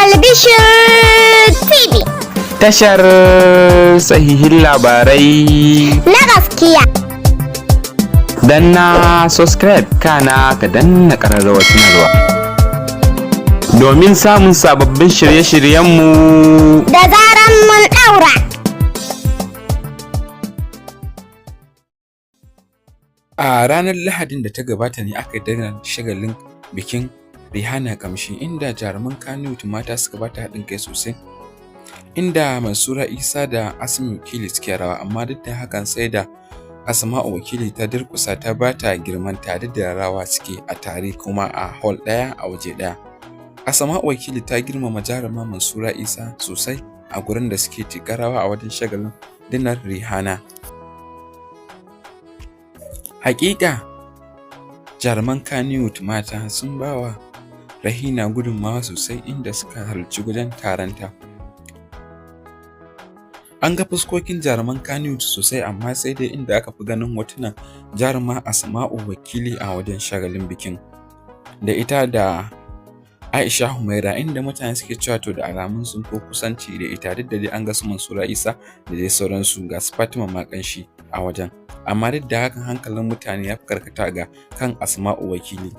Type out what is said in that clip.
Albishir TV. Tashar sahihin labarai na gaskiya. Danna subscribe kana ka danna ƙararrawar sanarwa domin samun sababbin shirye-shiryenmu da zaran mun ɗaura. A ranar Lahadin da ta gabata ne aka daina shagalin bikin Rihana kamshi, inda jaruman kannywood mata suka bata haɗin kai sosai, inda mansura isah da asma wakili suke rawa, amma duk da hakan sai da asma'u wakili ta durƙusa ta bata girman tare da rawa suke a tare kuma a hall ɗaya a waje ɗaya. Asma'u wakili ta girmama jaruma mansura isah sosai a gurin da suke tiƙa rawa a wajen shagalin dinar Rihana. Haƙiƙa jaruman kannywood mata sun bawa Rihana gudunmawa sosai, inda suka halarci wajen taronta. An ga fuskokin jaruman kannywood sosai, amma sai dai inda aka fi ganin hotunan jaruma asma'u wakili a wajen shagalin bikin da ita da isah, inda mutane suke cewa to da alamun sun fi kusanci da ita, duk da dai an ga su mansura isah da dai sauransu, ga su fatima makanshi a wajen, amma duk da hakan hankalin mutane ya fi karkata ga kan asma'u wakili.